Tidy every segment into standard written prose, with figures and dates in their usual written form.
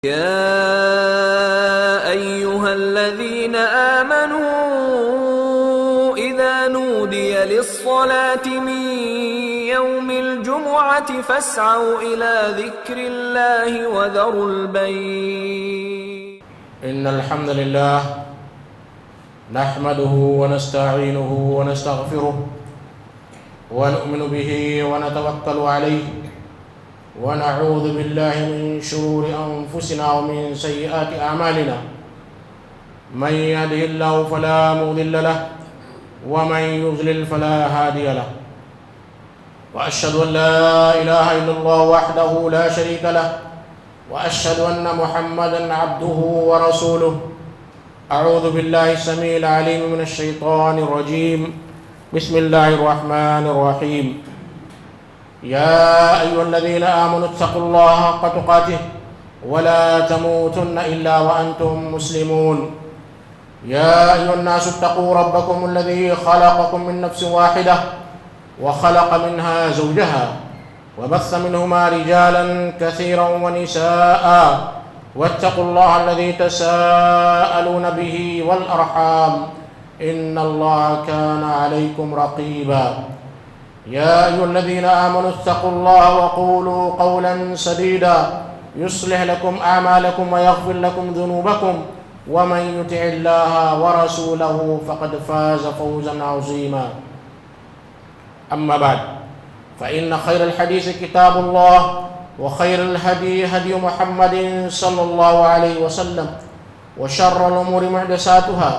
يا أيها الذين آمنوا إذا نودي للصلاة من يوم الجمعة فاسعوا إلى ذكر الله وذروا البيع. إن الحمد لله نحمده ونستعينه ونستغفره ونؤمن به ونتوكل عليه ونعوذ بالله من شرور أنفسنا ومن سيئات أعمالنا. من يهده الله فلا مضل له ومن يضلل فلا هادي له، وأشهد أن لا إله إلا الله وحده لا شريك له، وأشهد أن محمدا عبده ورسوله. أعوذ بالله السميع العليم من الشيطان الرجيم. بسم الله الرحمن الرحيم. يا أيها الذين آمنوا اتقوا الله حق تقاته ولا تموتن إلا وأنتم مسلمون. يا أيها الناس اتقوا ربكم الذي خلقكم من نفس واحدة وخلق منها زوجها وبث منهما رجالا كثيرا ونساء واتقوا الله الذي تساءلون به والأرحام إن الله كان عليكم رقيبا. يا أيها الذين آمنوا اتقوا الله وقولوا قولا سديدا يصلح لكم أعمالكم ويغفر لكم ذنوبكم ومن يطع الله ورسوله فقد فاز فوزا عظيما. أما بعد، فإن خير الحديث كتاب الله، وخير الهدي هدي محمد صلى الله عليه وسلم، وشر الأمور محدثاتها،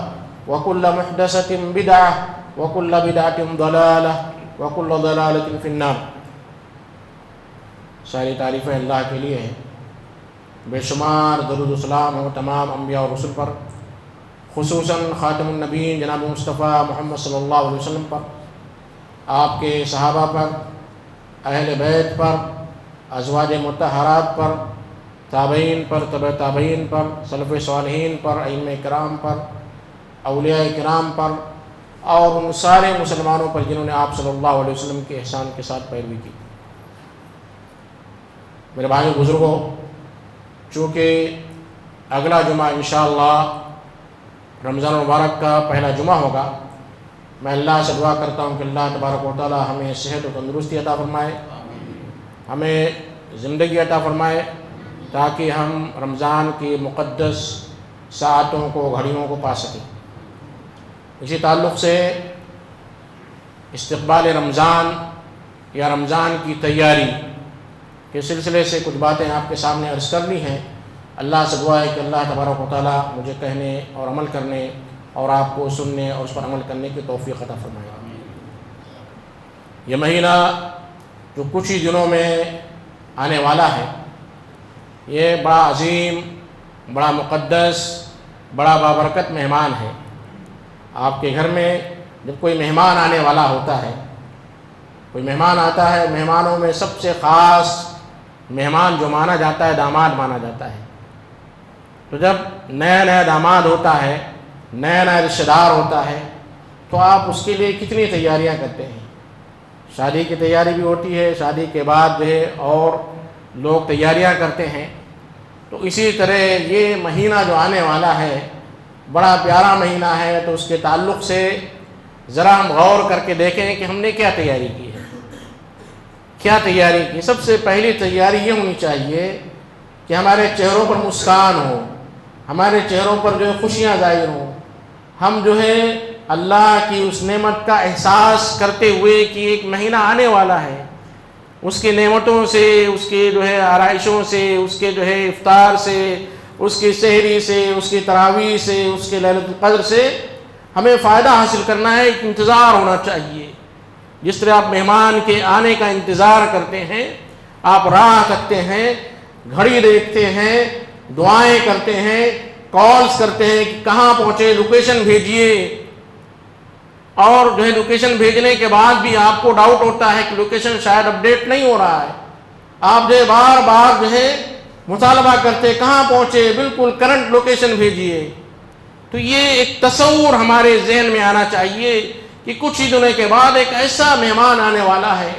وكل محدثة بدعة، وكل بدعة ضلالة، وَكُلُّ ضَلَالَةٍ فِي النَّارِ. ساری تعریفیں اللہ کے لیے ہیں. بے شمار درود و سلام ہو تمام انبیاء اور رسل پر، خصوصاً خاتم النبیین جناب مصطفیٰ محمد صلی اللہ علیہ وسلم پر، آپ کے صحابہ پر، اہل بیت پر، ازواج مطہرات پر، تابعین پر، تبع تابعین پر، سلف صالحین پر، ائمہ کرام پر، اولیاء کرام پر، اور ان سارے مسلمانوں پر جنہوں نے آپ صلی اللہ علیہ وسلم کے احسان کے ساتھ پیروی کی. میرے بھائیو بزرگوں، چونکہ اگلا جمعہ انشاءاللہ رمضان المبارک کا پہلا جمعہ ہوگا، میں اللہ سے دعا کرتا ہوں کہ اللہ تبارک و تعالی ہمیں صحت و تندرستی عطا فرمائے، ہمیں زندگی عطا فرمائے، تاکہ ہم رمضان کی مقدس ساعتوں کو، گھڑیوں کو پا سکیں. اسی تعلق سے استقبال رمضان یا رمضان کی تیاری کے سلسلے سے کچھ باتیں آپ کے سامنے عرض کرنی ہیں. اللہ سے دعا ہے کہ اللہ تبارک و تعالی مجھے کہنے اور عمل کرنے اور آپ کو سننے اور اس پر عمل کرنے کی توفیق عطا فرمائے. یہ مہینہ جو کچھ ہی دنوں میں آنے والا ہے، یہ بڑا عظیم، بڑا مقدس، بڑا بابرکت مہمان ہے. آپ کے گھر میں جب کوئی مہمان آنے والا ہوتا ہے، کوئی مہمان آتا ہے، مہمانوں میں سب سے خاص مہمان جو مانا جاتا ہے داماد مانا جاتا ہے. تو جب نیا نیا داماد ہوتا ہے، نیا نیا رشتہ دار ہوتا ہے، تو آپ اس کے لیے کتنی تیاریاں کرتے ہیں. شادی کی تیاری بھی ہوتی ہے، شادی کے بعد جو ہے اور لوگ تیاریاں کرتے ہیں. تو اسی طرح یہ مہینہ جو آنے والا ہے بڑا پیارا مہینہ ہے، تو اس کے تعلق سے ذرا ہم غور کر کے دیکھیں کہ ہم نے کیا تیاری کی ہے. کیا تیاری کی؟ سب سے پہلی تیاری یہ ہونی چاہیے کہ ہمارے چہروں پر مسکان ہو، ہمارے چہروں پر جو ہے خوشیاں ظاہر ہوں. ہم جو ہے اللہ کی اس نعمت کا احساس کرتے ہوئے کہ ایک مہینہ آنے والا ہے، اس کی نعمتوں سے، اس کے جو ہے آرائشوں سے، اس کے جو ہے افطار سے، اس کی سحری سے، اس کی تراویح سے، اس کے لیلۃ القدر سے ہمیں فائدہ حاصل کرنا ہے. ایک انتظار ہونا چاہیے. جس طرح آپ مہمان کے آنے کا انتظار کرتے ہیں، آپ راہ تکتے ہیں، گھڑی دیکھتے ہیں، دعائیں کرتے ہیں، کالز کرتے ہیں کہ کہاں پہنچے، لوکیشن بھیجیے. اور جو ہے لوکیشن بھیجنے کے بعد بھی آپ کو ڈاؤٹ ہوتا ہے کہ لوکیشن شاید اپڈیٹ نہیں ہو رہا ہے. آپ جو ہے بار بار جو ہے مطالبہ کرتے کہاں پہنچے، بالکل کرنٹ لوکیشن بھیجیے. تو یہ ایک تصور ہمارے ذہن میں آنا چاہیے کہ کچھ ہی دنوں کے بعد ایک ایسا مہمان آنے والا ہے،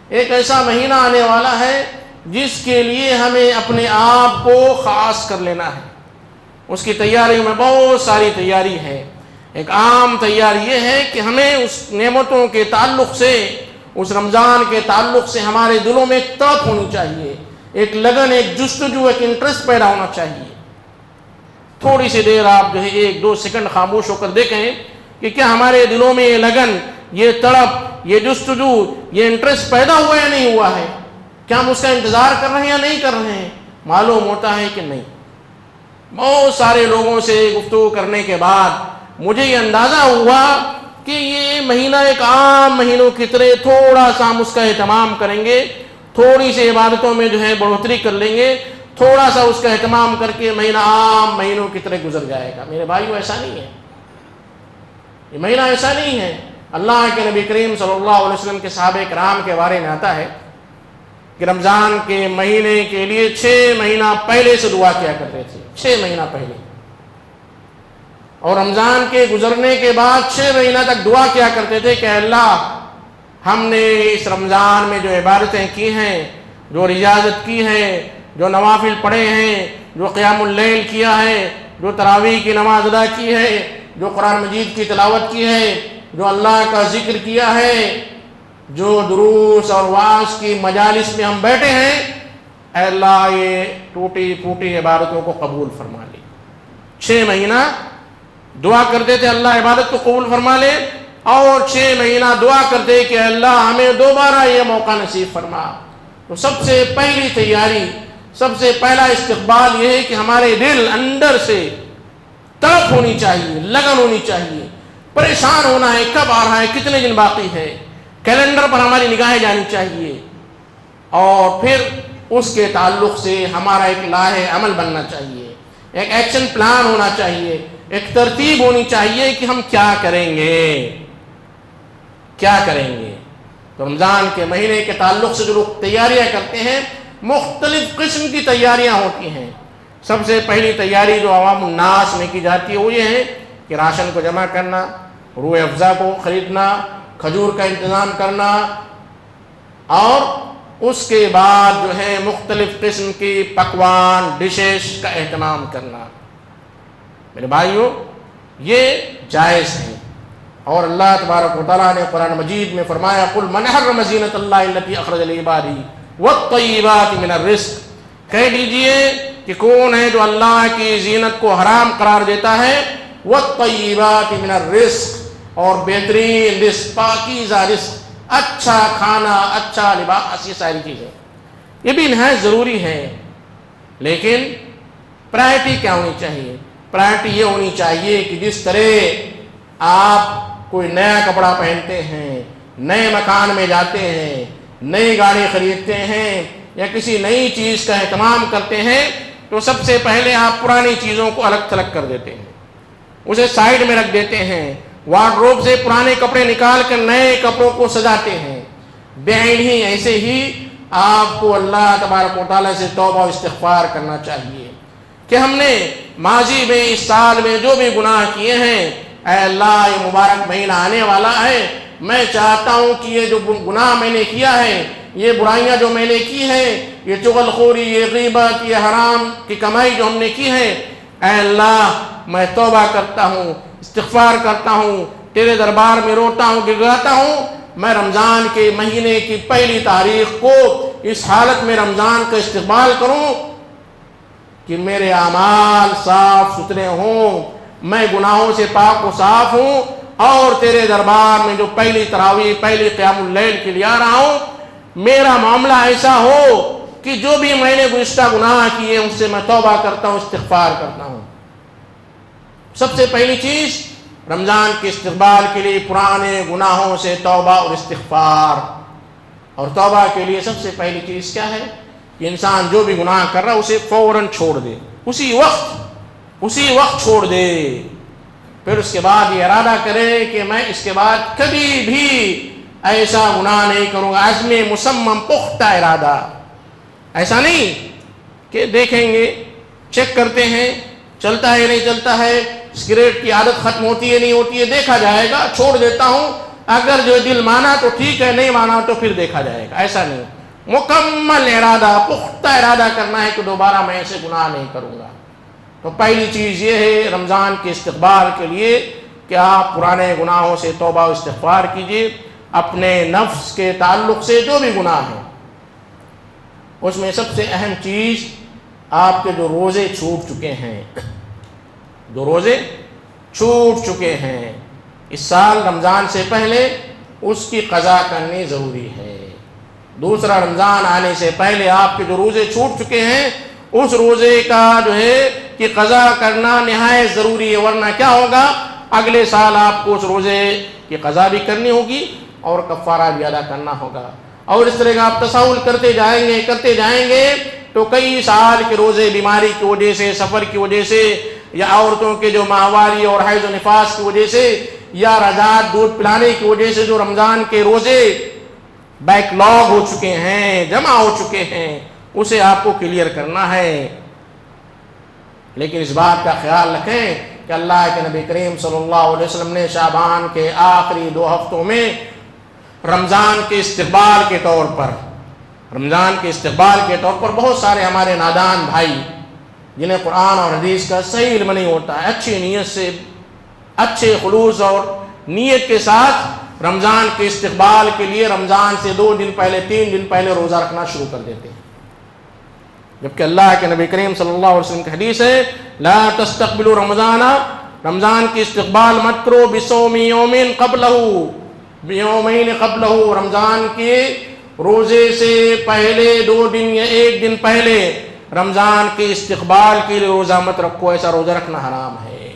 ایک ایسا مہینہ آنے والا ہے جس کے لیے ہمیں اپنے آپ کو خاص کر لینا ہے۔ اس کی تیاریوں میں بہت ساری تیاری ہے۔ ایک عام تیاری یہ ہے کہ ہمیں اس نعمتوں کے تعلق سے، اس رمضان کے تعلق سے ہمارے دلوں میں ایک تڑپ ہونی چاہیے، ایک لگن، ایک جستجو، ایک انٹرسٹ پیدا ہونا چاہیے۔ تھوڑی سی دیر آپ جو ہے 1-2 سیکنڈ خاموش ہو کر دیکھیں کہ کیا ہمارے دلوں میں یہ لگن، یہ تڑپ، یہ جستجو، یہ انٹرسٹ پیدا ہوا یا نہیں ہوا ہے؟ کیا ہم اس کا انتظار کر رہے ہیں یا نہیں کر رہے ہیں؟ معلوم ہوتا ہے کہ نہیں۔ بہت سارے لوگوں سے گفتگو کرنے کے بعد مجھے یہ اندازہ ہوا کہ یہ مہینہ ایک عام مہینوں کی طرح تھوڑا سا ہم اس کا اہتمام کریں گے، تھوڑی سی عبادتوں میں جو ہے بڑھوتری کر لیں گے، تھوڑا سا اس کا اہتمام کر کے مہینہ عام مہینوں کی طرح گزر جائے گا۔ میرے بھائیو، ایسا نہیں ہے، یہ مہینہ ایسا نہیں ہے۔ اللہ کے نبی کریم صلی اللہ علیہ وسلم کے صحابہ کرام کے بارے میں آتا ہے کہ رمضان کے مہینے کے لیے 6 مہینہ پہلے سے دعا کیا کرتے تھے، 6 مہینہ پہلے، اور رمضان کے گزرنے کے بعد 6 مہینہ تک دعا کیا کرتے تھے کہ اللہ، ہم نے اس رمضان میں جو عبادتیں کی ہیں، جو ریاضت کی ہے، جو نوافل پڑھے ہیں، جو قیام اللیل کیا ہے، جو تراویح کی نماز ادا کی ہے، جو قرآن مجید کی تلاوت کی ہے، جو اللہ کا ذکر کیا ہے، جو دروس اور وعظ کی مجالس میں ہم بیٹھے ہیں، اے اللہ یہ ٹوٹی پھوٹی عبادتوں کو قبول فرما لے۔ 6 مہینہ دعا کرتے تھے اللہ عبادت کو قبول فرما لے، اور 6 مہینہ دعا کرتے کہ اللہ ہمیں دوبارہ یہ موقع نصیب فرما۔ تو سب سے پہلی تیاری، سب سے پہلا استقبال یہ ہے کہ ہمارے دل اندر سے تڑپ ہونی چاہیے، لگن ہونی چاہیے، پریشان ہونا ہے، کب آ رہا ہے، کتنے دن باقی ہے، کیلنڈر پر ہماری نگاہیں جانی چاہیے، اور پھر اس کے تعلق سے ہمارا ایک لاہ عمل بننا چاہیے، ایک ایکشن پلان ہونا چاہیے، ایک ترتیب ہونی چاہیے کہ ہم کیا کریں گے، کیا کریں گے۔ تو رمضان کے مہینے کے تعلق سے جو لوگ تیاریاں کرتے ہیں، مختلف قسم کی تیاریاں ہوتی ہیں۔ سب سے پہلی تیاری جو عوام الناس میں کی جاتی ہے وہ یہ ہے کہ راشن کو جمع کرنا، روح افزا کو خریدنا، کھجور کا انتظام کرنا، اور اس کے بعد جو ہے مختلف قسم کی پکوان، ڈشز کا اہتمام کرنا۔ میرے بھائیو، یہ جائز ہے، اور اللہ تبارک و تعالیٰ نے قرآن مجید میں فرمایا قُلْ مَنْ حَرَّمَ زِینَةَ اللَّهِ الَّتِی أَخْرَجَ لِعِبَادِهِ وَالطَّیِّبَاتِ مِنَ الرِّزْقِ، کہہ دیجئے کہ کون ہے جو اللہ کی زینت کو حرام قرار دیتا ہے، وَالطَّیِّبَاتِ مِنَ الرِّزْقِ، اور بہترین رزق، پاکیزہ رزق، اچھا کھانا، اچھا لباس، یہ ساری چیزیں یہ بھی نہایت ضروری ہے۔ لیکن پرائرٹی کیا ہونی چاہیے؟ پرائرٹی یہ ہونی چاہیے کہ جس طرح آپ کوئی نیا کپڑا پہنتے ہیں، نئے مکان میں جاتے ہیں، نئی گاڑی خریدتے ہیں، یا کسی نئی چیز کا اہتمام کرتے ہیں، تو سب سے پہلے آپ پرانی چیزوں کو الگ تھلگ کر دیتے ہیں، اسے سائیڈ میں رکھ دیتے ہیں، وارڈروب سے پرانے کپڑے نکال کر نئے کپڑوں کو سجاتے ہیں۔ بعین ہی ایسے ہی آپ کو اللہ تبارک و تعالیٰ سے توبہ و استغفار کرنا چاہیے کہ ہم نے ماضی میں، اس سال میں جو بھی گناہ کیے ہیں، اے اللہ یہ مبارک مہینہ آنے والا ہے، میں چاہتا ہوں کہ یہ جو گناہ میں نے کیا ہے، یہ برائیاں جو میں نے کی ہیں، یہ چغل خوری، یہ غیبت، یہ حرام کی کمائی جو ہم نے کی ہے، اے اللہ میں توبہ کرتا ہوں، استغفار کرتا ہوں، تیرے دربار میں روتا ہوں، گڑگڑاتا ہوں۔ میں رمضان کے مہینے کی پہلی تاریخ کو اس حالت میں رمضان کا استقبال کروں کہ میرے اعمال صاف ستھرے ہوں، میں گناہوں سے پاک و صاف ہوں، اور تیرے دربار میں جو پہلی تراویح، پہلی قیام اللیل کے لیے آ رہا ہوں، میرا معاملہ ایسا ہو کہ جو بھی میں نے گزشتہ گناہ کیے ان سے میں توبہ کرتا ہوں، استغفار کرتا ہوں۔ سب سے پہلی چیز رمضان کے استقبال کے لیے پرانے گناہوں سے توبہ اور استغفار، اور توبہ کے لیے سب سے پہلی چیز کیا ہے کہ انسان جو بھی گناہ کر رہا ہے اسے فوراً چھوڑ دے، اسی وقت چھوڑ دے۔ پھر اس کے بعد یہ ارادہ کرے کہ میں اس کے بعد کبھی بھی ایسا گناہ نہیں کروں گا، عزم مصمم، پختہ ارادہ۔ ایسا نہیں کہ دیکھیں گے، چیک کرتے ہیں چلتا ہے نہیں چلتا ہے، سگریٹ کی عادت ختم ہوتی ہے نہیں ہوتی ہے، دیکھا جائے گا، چھوڑ دیتا ہوں، اگر جو دل مانا تو ٹھیک ہے، نہیں مانا تو پھر دیکھا جائے گا۔ ایسا نہیں، مکمل ارادہ، پختہ ارادہ کرنا ہے کہ دوبارہ میں ایسے گناہ نہیں کروں گا۔ تو پہلی چیز یہ ہے رمضان کے استقبال کے لیے کہ آپ پرانے گناہوں سے توبہ و استغفار کیجیے، اپنے نفس کے تعلق سے جو بھی گناہ ہیں۔ اس میں سب سے اہم چیز آپ کے جو روزے چھوٹ چکے ہیں، جو روزے چھوٹ چکے ہیں اس سال رمضان سے پہلے، اس کی قضا کرنی ضروری ہے۔ دوسرا، رمضان آنے سے پہلے آپ کے جو روزے چھوٹ چکے ہیں اس روزے کا جو ہے کہ قضا کرنا نہایت ضروری ہے، ورنہ کیا ہوگا، اگلے سال آپ کو اس روزے کی قضا بھی کرنی ہوگی اور کفارہ بھی ادا کرنا ہوگا۔ اور اس طرح کا آپ تساہل کرتے جائیں گے تو کئی سال کے روزے بیماری کی وجہ سے، سفر کی وجہ سے، یا عورتوں کے جو ماہواری اور حیض و نفاس کی وجہ سے، یا رضاعت دودھ پلانے کی وجہ سے جو رمضان کے روزے بیک لاگ ہو چکے ہیں، جمع ہو چکے ہیں، اسے آپ کو کلیئر کرنا ہے۔ لیکن اس بات کا خیال رکھیں کہ اللہ کے نبی کریم صلی اللہ علیہ وسلم نے شعبان کے آخری 2 ہفتوں میں رمضان کے استقبال کے طور پر بہت سارے ہمارے نادان بھائی جنہیں قرآن اور حدیث کا صحیح علم نہیں ہوتا ہے، اچھی نیت سے، اچھے خلوص اور نیت کے ساتھ رمضان کے استقبال کے لیے رمضان سے 2 دن پہلے، 3 دن پہلے روزہ رکھنا شروع کر دیتے ہیں، جبکہ اللہ کے نبی کریم صلی اللہ علیہ وسلم کی حدیث ہے لا تستقبلوا رمضان، رمضان کی استقبال مت کرو بصوم یومین قبلہ، بیومین قبلہ، رمضان کے روزے سے پہلے 2 دن یا 1 دن پہلے رمضان کے استقبال کے لیے روزہ مت رکھو، ایسا روزہ رکھنا حرام ہے،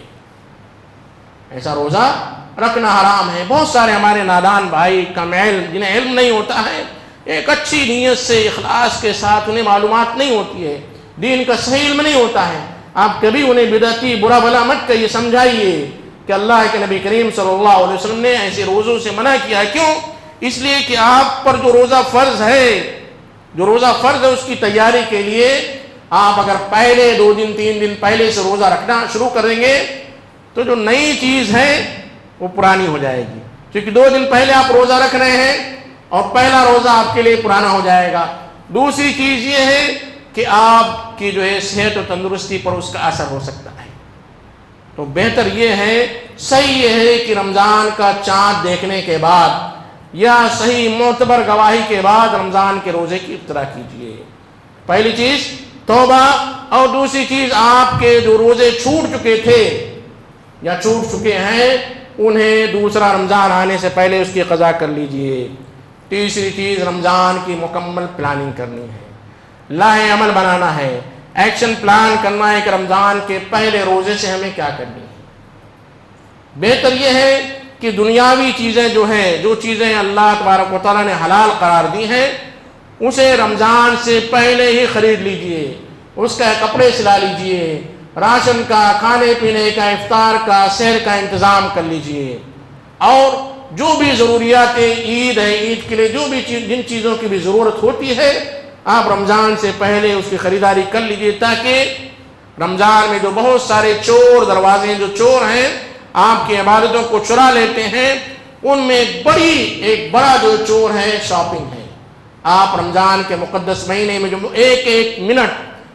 ایسا روزہ رکھنا حرام ہے۔ بہت سارے ہمارے نادان بھائی کم علم، جنہیں علم نہیں ہوتا ہے، ایک اچھی نیت سے، اخلاص کے ساتھ، انہیں معلومات نہیں ہوتی ہے، دین کا صحیح علم نہیں ہوتا ہے، آپ کبھی انہیں بدعتی برا بھلا مت کہیے، سمجھائیے کہ اللہ کے نبی کریم صلی اللہ علیہ وسلم نے ایسے روزوں سے منع کیا ہے۔ کیوں؟ اس لیے کہ آپ پر جو روزہ فرض ہے اس کی تیاری کے لیے آپ اگر پہلے 2 دن 3 دن پہلے سے روزہ رکھنا شروع کریں گے تو جو نئی چیز ہے وہ پرانی ہو جائے گی، کیونکہ 2 دن پہلے آپ روزہ رکھ رہے ہیں اور پہلا روزہ آپ کے لیے پرانا ہو جائے گا۔ دوسری چیز یہ ہے کہ آپ کی جو ہے صحت و تندرستی پر اس کا اثر ہو سکتا ہے۔ تو بہتر یہ ہے، صحیح یہ ہے کہ رمضان کا چاند دیکھنے کے بعد یا صحیح معتبر گواہی کے بعد رمضان کے روزے کی ابتدا کیجیے۔ پہلی چیز توبہ، اور دوسری چیز آپ کے جو روزے چھوٹ چکے تھے یا چھوٹ چکے ہیں انہیں دوسرا رمضان آنے سے پہلے اس کی قضا کر لیجئے۔ تیسری چیز رمضان کی مکمل پلاننگ کرنی ہے، لاہ عمل بنانا ہے، ایکشن پلان کرنا ہے کہ رمضان کے پہلے روزے سے ہمیں کیا کرنی ہے۔ بہتر یہ ہے کہ دنیاوی چیزیں جو ہیں، جو چیزیں اللہ تبارک و تعالیٰ نے حلال قرار دی ہیں، اسے رمضان سے پہلے ہی خرید لیجئے، اس کا کپڑے سلا لیجئے، راشن کا، کھانے پینے کا، افطار کا، سحر کا انتظام کر لیجئے، اور جو بھی ضروریات عید ہے، عید کے لیے جو بھی جن چیزوں کی بھی ضرورت ہوتی ہے آپ رمضان سے پہلے اس کی خریداری کر لیجئے، تاکہ رمضان میں جو بہت سارے چور دروازے ہیں، جو چور ہیں آپ کی عبادتوں کو چرا لیتے ہیں، ان میں ایک بڑا جو چور ہے شاپنگ ہے۔ آپ رمضان کے مقدس مہینے میں جو ایک ایک منٹ،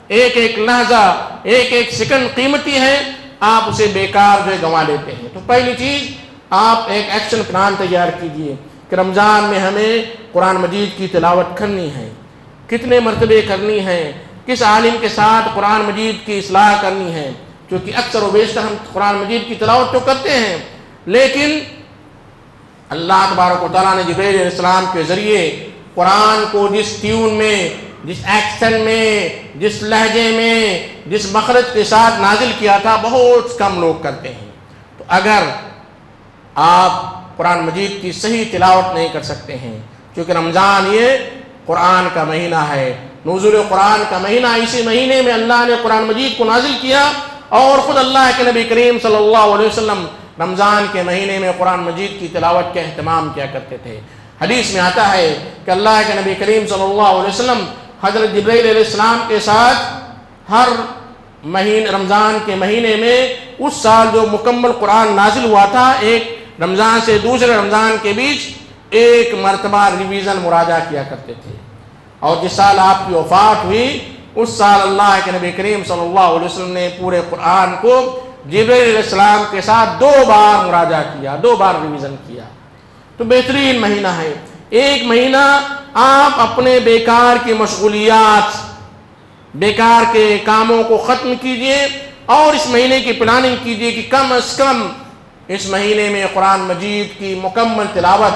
ایک ایک لحظہ، ایک ایک سیکنڈ قیمتی ہے، آپ اسے بیکار جو ہے گنوا لیتے ہیں۔ تو پہلی چیز آپ ایک ایکشن پلان تیار کیجئے کہ رمضان میں ہمیں قرآن مجید کی تلاوت کرنی ہے، کتنے مرتبے کرنی ہے، کس عالم کے ساتھ قرآن مجید کی اصلاح کرنی ہے، کیونکہ اکثر و بیشتر ہم قرآن مجید کی تلاوت تو کرتے ہیں، لیکن اللہ تبارک و تعالیٰ نے جبرائیل علیہ السلام کے ذریعے قرآن کو جس ٹیون میں، جس ایکسن میں، جس لہجے میں، جس مخرج کے ساتھ نازل کیا تھا، بہت کم لوگ کرتے ہیں۔ تو اگر آپ قرآن مجید کی صحیح تلاوت نہیں کر سکتے ہیں، کیونکہ رمضان یہ قرآن کا مہینہ ہے، نزول قرآن کا مہینہ، اسی مہینے میں اللہ نے قرآن مجید کو نازل کیا، اور خود اللہ کے نبی کریم صلی اللہ علیہ وسلم رمضان کے مہینے میں قرآن مجید کی تلاوت کا اہتمام کیا کرتے تھے۔ حدیث میں آتا ہے کہ اللہ کے نبی کریم صلی اللہ علیہ وسلم حضرت جبرائیل علیہ السلام کے ساتھ ہر رمضان کے مہینے میں اس سال جو مکمل قرآن نازل ہوا تھا، ایک رمضان سے دوسرے رمضان کے بیچ ایک مرتبہ ریویژن مراجعہ کیا کرتے تھے۔ اور جس سال آپ کی وفات ہوئی اس سال اللہ کے نبی کریم صلی اللہ علیہ وسلم نے پورے قرآن کو جبریل علیہ السلام کے ساتھ 2 بار مراجعہ کیا، 2 بار ریویژن کیا۔ تو بہترین مہینہ ہے۔ ایک مہینہ آپ اپنے بیکار کی مشغولیات، بیکار کے کاموں کو ختم کیجئے اور اس مہینے کی پلاننگ کیجئے کہ کم از کم اس مہینے میں قرآن مجید کی مکمل تلاوت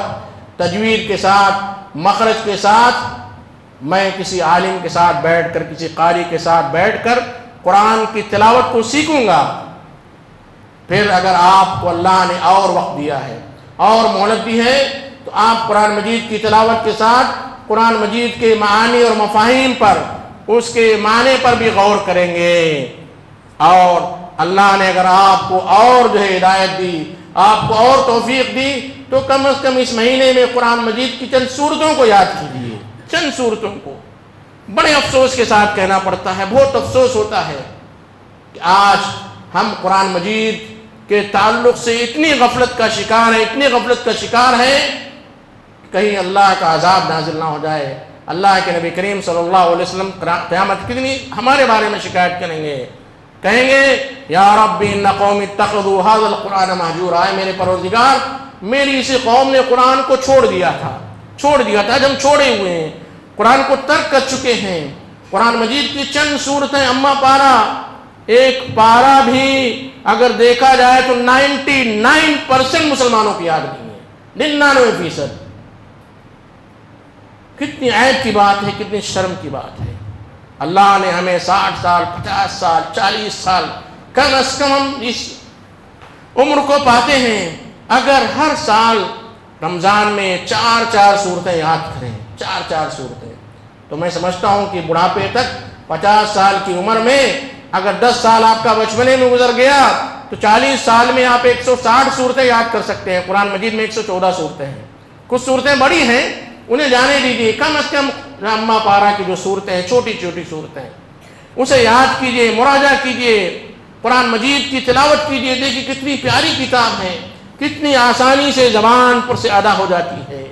تجوید کے ساتھ، مخرج کے ساتھ، میں کسی عالم کے ساتھ بیٹھ کر، کسی قاری کے ساتھ بیٹھ کر قرآن کی تلاوت کو سیکھوں گا۔ پھر اگر آپ کو اللہ نے اور وقت دیا ہے اور مہلت دی ہے تو آپ قرآن مجید کی تلاوت کے ساتھ قرآن مجید کے معانی اور مفاہیم پر، اس کے معنی پر بھی غور کریں گے۔ اور اللہ نے اگر آپ کو اور ہدایت دی، آپ کو اور توفیق دی، تو کم از کم اس مہینے میں قرآن مجید کی چند سورتوں کو یاد کیجیے، چند سورتوں کو۔ بڑے افسوس کے ساتھ کہنا پڑتا ہے، بہت افسوس ہوتا ہے کہ آج ہم قرآن مجید کے تعلق سے اتنی غفلت کا شکار ہے، اتنی غفلت کا شکار ہے، کہیں اللہ کا عذاب نازل نہ ہو جائے۔ اللہ کے نبی کریم صلی اللہ علیہ وسلم قیامت کے دن ہمارے بارے میں شکایت کریں گے، کہیں گے یا رب ان قوم اتخذوا هذا القرآن مہجورا، اے میرے پروردگار میری اسی قوم نے قرآن کو چھوڑ دیا تھا، آج ہم چھوڑے ہوئے ہیں، قرآن کو ترک کر چکے ہیں۔ قرآن مجید کی چند سورتیں، اما پارا، ایک پارا بھی اگر دیکھا جائے تو 99% مسلمانوں کی یاد نہیں ہے، 99%۔ کتنی عیب کی بات ہے، کتنی شرم کی بات ہے۔ اللہ نے ہمیں 60 سال، 50 سال، 40 سال، کم از کم ہم اس عمر کو پاتے ہیں، اگر ہر سال رمضان میں 4 سورتیں یاد کریں، 4 سورتیں، تو میں سمجھتا ہوں کہ بڑھاپے تک 50 سال کی عمر میں اگر 10 سال آپ کا بچپنے میں گزر گیا تو 40 سال میں آپ 160 سورتیں یاد کر سکتے ہیں۔ قرآن مجید میں 114 سورتیں ہیں، کچھ سورتیں بڑی ہیں، انہیں جانے دیجیے، کم از کم اما پارا کی جو صورتیں ہیں، چھوٹی چھوٹی صورتیں، اسے یاد کیجیے، مراجعہ کیجیے، قرآن مجید کی تلاوت کیجیے۔ دیکھیے کتنی پیاری کتاب ہے، کتنی آسانی سے زبان پر سے ادا ہو جاتی ہے۔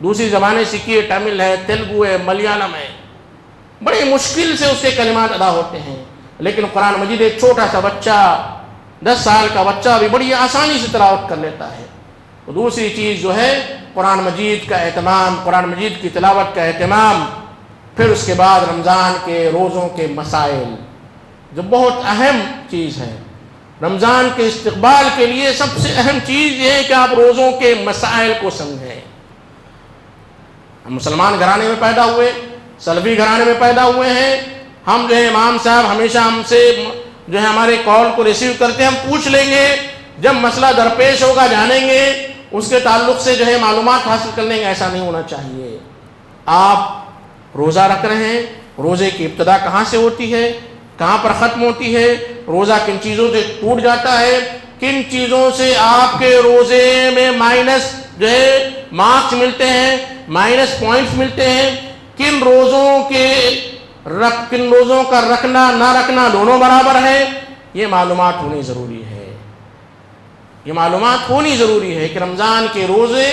دوسری زبانیں سیکھیے، تمل ہے، تیلگو ہے، ملیالم ہے، بڑی مشکل سے اس کے کلمات ادا ہوتے ہیں، لیکن قرآن مجید ایک چھوٹا سا بچہ، 10 سال کا بچہ بھی بڑی آسانی سے تلاوت کر لیتا ہے۔ تو دوسری چیز جو ہے قرآن مجید کا اہتمام، قرآن مجید کی تلاوت کا اہتمام۔ پھر اس کے بعد رمضان کے روزوں کے مسائل، جو بہت اہم چیز ہے۔ رمضان کے استقبال کے لیے سب سے اہم چیز یہ ہے کہ آپ روزوں کے مسائل کو سمجھیں۔ ہم مسلمان گھرانے میں پیدا ہوئے، سلفی گھرانے میں پیدا ہوئے ہیں، ہم امام صاحب ہمیشہ ہم سے ہمارے کال کو ریسیو کرتے ہیں، ہم پوچھ لیں گے، جب مسئلہ درپیش ہوگا جانیں گے، اس کے تعلق سے معلومات حاصل کر لیں گے۔ ایسا نہیں ہونا چاہیے۔ آپ روزہ رکھ رہے ہیں، روزے کی ابتدا کہاں سے ہوتی ہے، کہاں پر ختم ہوتی ہے، روزہ کن چیزوں سے ٹوٹ جاتا ہے، کن چیزوں سے آپ کے روزے میں مائنس مارکس ملتے ہیں، مائنس پوائنٹس ملتے ہیں، کن روزوں کا رکھنا نہ رکھنا دونوں برابر ہے، یہ معلومات ہونی ضروری ہے۔ یہ معلومات ہونی ضروری ہے کہ رمضان کے روزے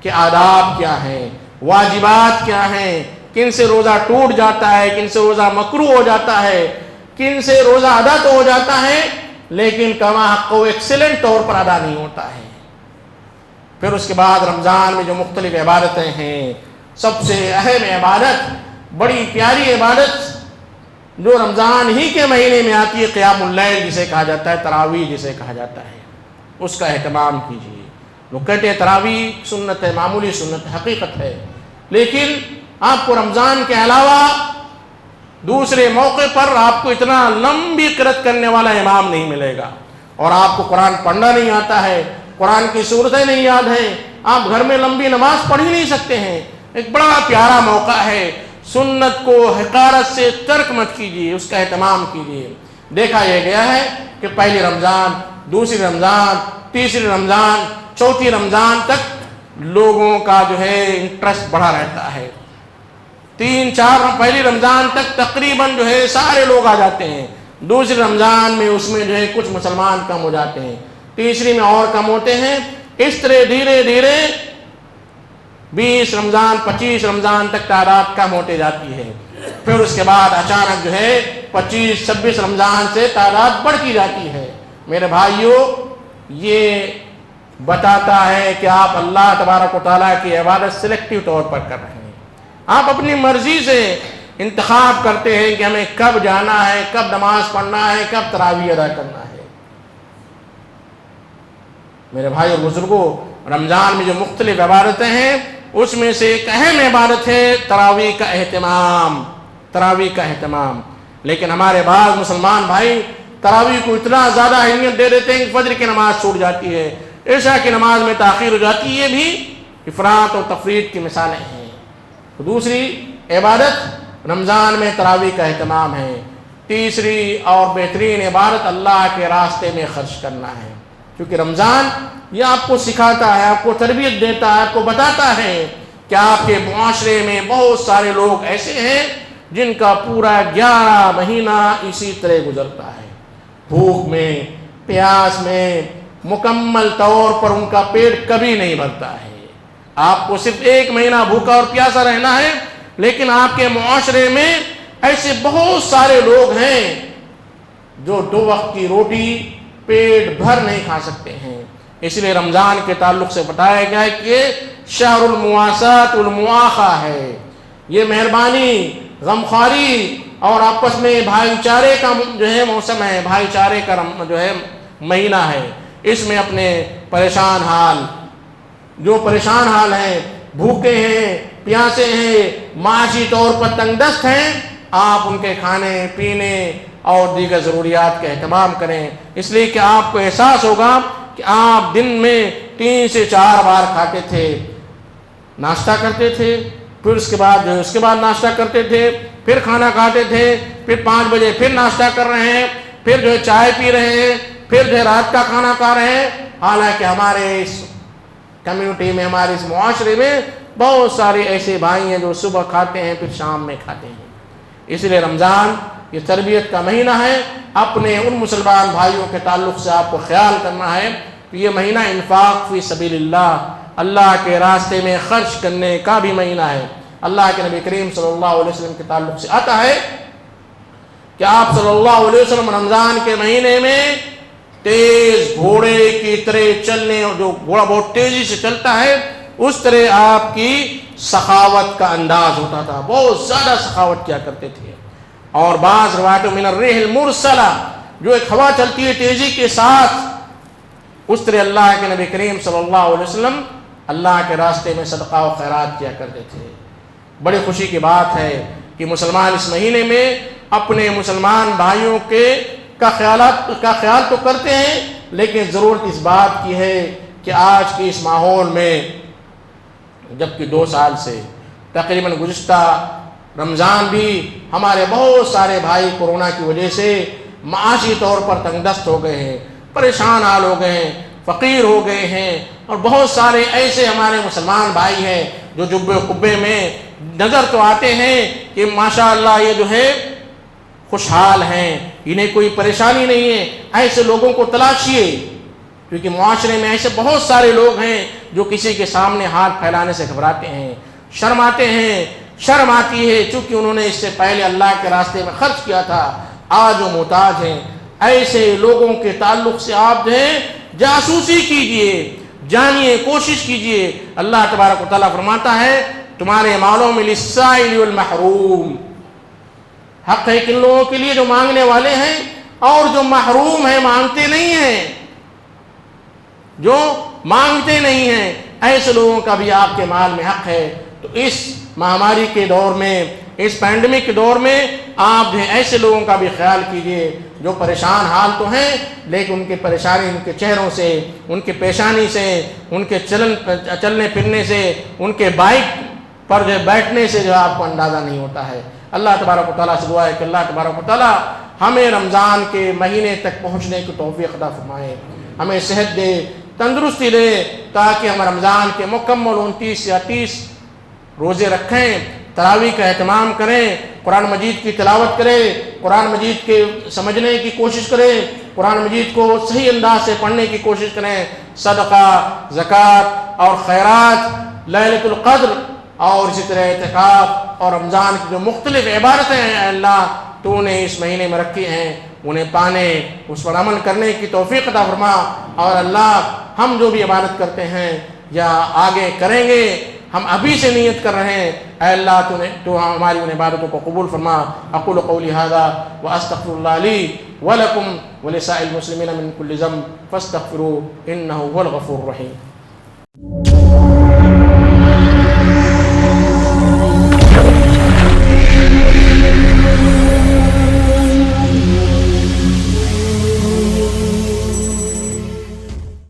کے آداب کیا ہیں، واجبات کیا ہیں، کن سے روزہ ٹوٹ جاتا ہے، کن سے روزہ مکروہ ہو جاتا ہے، کن سے روزہ ادا تو ہو جاتا ہے لیکن کما حق و ایکسیلنٹ طور پر ادا نہیں ہوتا ہے۔ پھر اس کے بعد رمضان میں جو مختلف عبادتیں ہیں، سب سے اہم عبادت، بڑی پیاری عبادت جو رمضان ہی کے مہینے میں آتی ہے، قیام اللیل جسے کہا جاتا ہے، تراویح جسے کہا جاتا ہے، اس کا اہتمام کیجیے۔ لوگ کہتے ہیں تراویح سنت ہے، معمولی سنت، حقیقت ہے، لیکن آپ کو رمضان کے علاوہ دوسرے موقع پر آپ کو اتنا لمبی قرأت کرنے والا امام نہیں ملے گا، اور آپ کو قرآن پڑھنا نہیں آتا ہے، قرآن کی صورتیں نہیں یاد ہیں، آپ گھر میں لمبی نماز پڑھ ہی نہیں سکتے ہیں۔ ایک بڑا پیارا موقع ہے، سنت کو حقارت سے ترک مت کیجیے، اس کا اہتمام کیجیے۔ دیکھا یہ گیا ہے کہ پہلی رمضان، دوسری رمضان، تیسری رمضان، چوتھی رمضان تک لوگوں کا انٹرسٹ بڑھا رہتا ہے۔ 3-4 پہلی رمضان تک تقریباً سارے لوگ آ جاتے ہیں، دوسری رمضان میں اس میں کچھ مسلمان کم ہو جاتے ہیں، تیسری میں اور کم ہوتے ہیں۔ اس طرح دھیرے دھیرے 20 رمضان 25 رمضان تک تعداد کم ہوتے جاتی ہے، پھر اس کے بعد اچانک جو ہے 25 26 رمضان سے تعداد بڑھتی جاتی ہے۔ میرے بھائیوں، یہ بتاتا ہے کہ آپ اللہ تبارک و تعالیٰ کی عبادت سلیکٹیو طور پر کر رہے ہیں۔ آپ اپنی مرضی سے انتخاب کرتے ہیں کہ ہمیں کب جانا ہے، کب نماز پڑھنا ہے، کب تراویح ادا کرنا ہے۔ میرے بھائی اور بزرگوں، رمضان میں جو مختلف عبادتیں ہیں اس میں سے ایک اہم عبادت ہے تراویح کا اہتمام، تراویح کا اہتمام۔ لیکن ہمارے بعض مسلمان بھائی تراویح کو اتنا زیادہ اہمیت دے دیتے ہیں کہ فجر کی نماز چھوٹ جاتی ہے، عشاء کی نماز میں تاخیر ہو جاتی ہے، یہ بھی افراط اور تفریط کی مثالیں ہیں۔ دوسری عبادت رمضان میں تراویح کا اہتمام ہے۔ تیسری اور بہترین عبادت اللہ کے راستے میں خرچ کرنا ہے، کیونکہ رمضان یہ آپ کو سکھاتا ہے، آپ کو تربیت دیتا ہے، آپ کو بتاتا ہے کہ آپ کے معاشرے میں بہت سارے لوگ ایسے ہیں جن کا پورا 11 مہینہ اسی طرح گزرتا ہے، بھوک میں، پیاس میں، مکمل طور پر ان کا پیٹ کبھی نہیں بھرتا ہے۔ آپ کو صرف 1 مہینہ بھوکا اور پیاسا رہنا ہے، لیکن آپ کے معاشرے میں ایسے بہت سارے لوگ ہیں جو 2 وقت کی روٹی پیٹ بھر نہیں کھا سکتے ہیں۔ اس لیے رمضان کے تعلق سے بتایا گیا ہے کہ یہ شہر المواسات والمواخا ہے، یہ مہربانی، غمخواری اور آپس میں بھائی چارے کا جو ہے موسم ہے، بھائی چارے کا جو ہے مہینہ ہے۔ اس میں اپنے پریشان حال، جو پریشان حال ہیں، بھوکے ہیں، پیاسے ہیں، معاشی طور پر تنگ دست ہیں، آپ ان کے کھانے پینے اور دیگر ضروریات کا اہتمام کریں، اس لیے کہ آپ کو احساس ہوگا کہ آپ دن میں 3 سے 4 بار کھاتے تھے، ناشتہ کرتے تھے، پھر اس کے بعد ناشتہ کرتے تھے، پھر کھانا کھاتے تھے، پھر 5 بجے پھر ناشتہ کر رہے ہیں، پھر جو ہے چائے پی رہے ہیں، پھر جو ہے رات کا کھانا کھا رہے ہیں۔ حالانکہ ہمارے اس کمیونٹی میں، ہمارے اس معاشرے میں بہت سارے ایسے بھائی ہیں جو صبح کھاتے ہیں پھر شام میں کھاتے ہیں۔ اس لیے رمضان یہ تربیت کا مہینہ ہے۔ اپنے ان مسلمان بھائیوں کے تعلق سے آپ کو خیال کرنا ہے کہ یہ مہینہ انفاق فی سبیل اللہ کے راستے میں خرچ کرنے کا بھی مہینہ ہے۔ اللہ کے نبی کریم صلی اللہ علیہ وسلم کے تعلق سے آتا ہے کہ آپ صلی اللہ علیہ وسلم رمضان کے مہینے میں تیز گھوڑے کی طرح چلنے، جو گھوڑا بہت تیزی سے چلتا ہے اس طرح آپ کی سخاوت کا انداز ہوتا تھا، بہت زیادہ سخاوت کیا کرتے تھے۔ اور بعض روایتوں من الريح المرسلہ، جو ایک ہوا چلتی ہے تیزی کے ساتھ، اس طرح اللہ کے نبی کریم صلی اللہ علیہ وسلم اللہ کے راستے میں صدقہ و خیرات کیا کرتے تھے۔ بڑی خوشی کی بات ہے کہ مسلمان اس مہینے میں اپنے مسلمان بھائیوں کا خیال تو کرتے ہیں، لیکن ضرورت اس بات کی ہے کہ آج کے اس ماحول میں، جبکہ 2 سال سے تقریباً گزشتہ رمضان بھی ہمارے بہت سارے بھائی کورونا کی وجہ سے معاشی طور پر تنگ دست ہو گئے ہیں، پریشان حال ہو گئے ہیں، فقیر ہو گئے ہیں، اور بہت سارے ایسے ہمارے مسلمان بھائی ہیں جو جبے قبے میں نظر تو آتے ہیں کہ ماشاءاللہ یہ جو ہے خوشحال ہیں، انہیں کوئی پریشانی نہیں ہے۔ ایسے لوگوں کو تلاشیے، کیونکہ معاشرے میں ایسے بہت سارے لوگ ہیں جو کسی کے سامنے ہاتھ پھیلانے سے گھبراتے ہیں، شرماتے ہیں، شرم آتی ہے، چونکہ انہوں نے اس سے پہلے اللہ کے راستے میں خرچ کیا تھا، آج وہ محتاج ہیں۔ ایسے لوگوں کے تعلق سے آپ جو ہے جاسوسی کیجئے، جانیے، کوشش کیجئے۔ اللہ تبارک و تعالیٰ فرماتا ہے تمہارے مالوں میں للسائل والمحروم، حق ہے کن لوگوں کے لیے جو مانگنے والے ہیں اور جو محروم ہیں، مانگتے نہیں ہیں، جو مانگتے نہیں ہیں، ایسے لوگوں کا بھی آپ کے مال میں حق ہے۔ تو اس مہاماری کے دور میں، اس پینڈیمک کے دور میں آپ جو ایسے لوگوں کا بھی خیال کیجئے جو پریشان حال تو ہیں، لیکن ان کی پریشانی ان کے چہروں سے، ان کے پیشانی سے، ان کے چلنے پھرنے سے، ان کے بائک پر جو بیٹھنے سے جو آپ کو اندازہ نہیں ہوتا ہے۔ اللہ تبارک و تعالیٰ سے دعا ہے کہ اللہ تبارک و تعالیٰ ہمیں رمضان کے مہینے تک پہنچنے کی توفیق عطا فرمائے، ہمیں صحت دے، تندرستی دے، تاکہ ہم رمضان کے مکمل 29 یا 30 روزے رکھیں، تراویح کا اہتمام کریں، قرآن مجید کی تلاوت کریں، قرآن مجید کے سمجھنے کی کوشش کریں، قرآن مجید کو صحیح انداز سے پڑھنے کی کوشش کریں، صدقہ، زکوٰۃ اور خیرات لیلۃ القدر اور اسی طرح اعتکاف اور رمضان کی جو مختلف عبادتیں ہیں اے اللہ تو نے اس مہینے میں رکھی ہیں انہیں پانے اس پر عمل کرنے کی توفیق عطا فرما. اور اللہ ہم جو بھی عبادت کرتے ہیں یا آگے کریں گے ہم ابھی سے نیت کر رہے ہیں اے اللہ تو ہماری ان عبادتوں کو قبول فرما. اقول قولی ھذا واستغفر اللہ لی ولکم ولسائر المسلمین من کل ذنب فاستغفروہ انہ هو الغفور الرحیم.